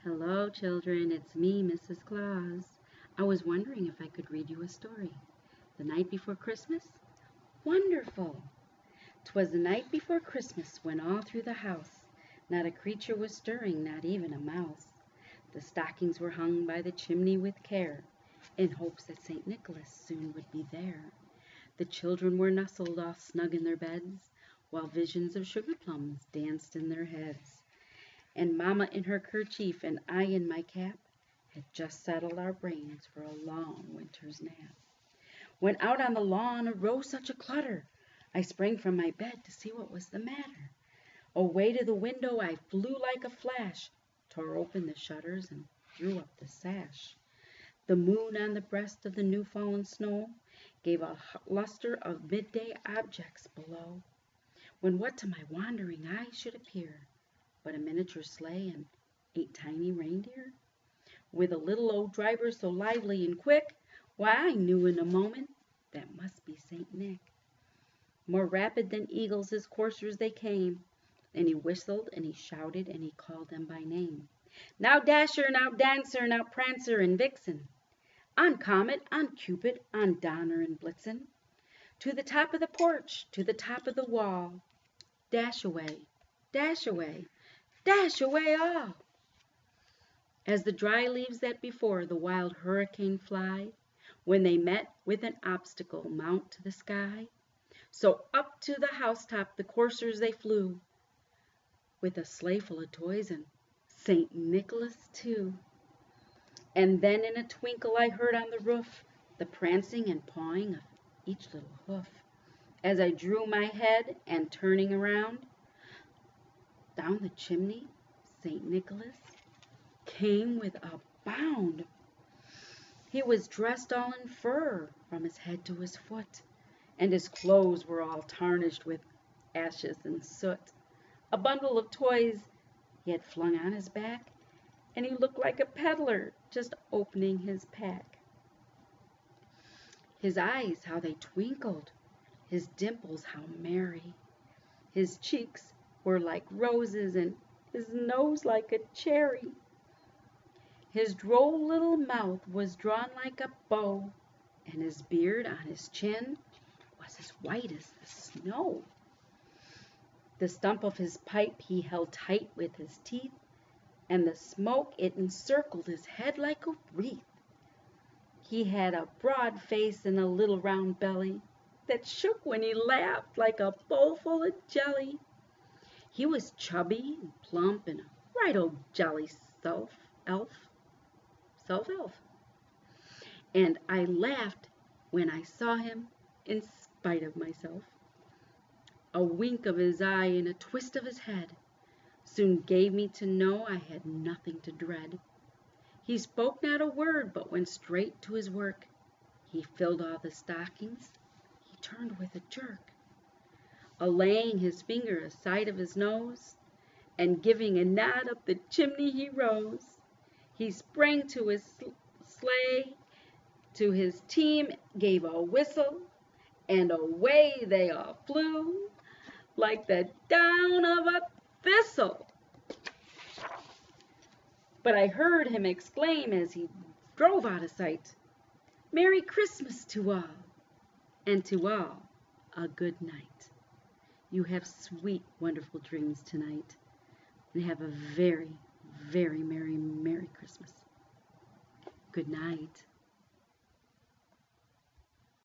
Hello, children. It's me, Mrs. Claus. I was wondering if I could read you a story. The night before Christmas? Wonderful! 'Twas the night before Christmas when all through the house not a creature was stirring, not even a mouse. The stockings were hung by the chimney with care, in hopes that St. Nicholas soon would be there. The children were nestled all snug in their beds, while visions of sugar plums danced in their heads. And Mamma in her kerchief and I in my cap had just settled our brains for a long winter's nap. When out on the lawn arose such a clutter, I sprang from my bed to see what was the matter. Away to the window I flew like a flash, tore open the shutters and drew up the sash. The moon on the breast of the new-fallen snow gave a luster of midday objects below, when what to my wondering eye should appear but a miniature sleigh and 8 tiny reindeer, with a little old driver so lively and quick, why I knew in a moment that must be St. Nick. More rapid than eagles his coursers they came, and he whistled and he shouted and he called them by name. Now Dasher, now Dancer, now Prancer and Vixen, on Comet, on Cupid, on Donner and Blitzen, to the top of the porch, to the top of the wall, dash away, dash away, dash away all. As the dry leaves that before the wild hurricane fly, when they met with an obstacle mount to the sky, so up to the housetop the coursers they flew, with a sleigh full of toys and St. Nicholas too. And then in a twinkle I heard on the roof the prancing and pawing of each little hoof. As I drew my head and turning around, down the chimney St. Nicholas came with a bound. He was dressed all in fur from his head to his foot, and his clothes were all tarnished with ashes and soot. A bundle of toys he had flung on his back, and he looked like a peddler just opening his pack. His eyes, how they twinkled, his dimples how merry, his cheeks were like roses and his nose like a cherry. His droll little mouth was drawn like a bow, and his beard on his chin was as white as the snow. The stump of his pipe he held tight with his teeth, and the smoke it encircled his head like a wreath. He had a broad face and a little round belly that shook when he laughed like a bowl full of jelly. He was chubby and plump and a right old jolly self-elf. And I laughed when I saw him in spite of myself. A wink of his eye and a twist of his head soon gave me to know I had nothing to dread. He spoke not a word, but went straight to his work. He filled all the stockings, he turned with a jerk, laying his finger aside of his nose, and giving a nod up the chimney he rose. He sprang to his sleigh, to his team gave a whistle, and away they all flew like the down of a thistle. But I heard him exclaim as he drove out of sight, Merry Christmas to all, and to all a good night. You have sweet, wonderful dreams tonight, and have a very, very merry, merry Christmas. Good night.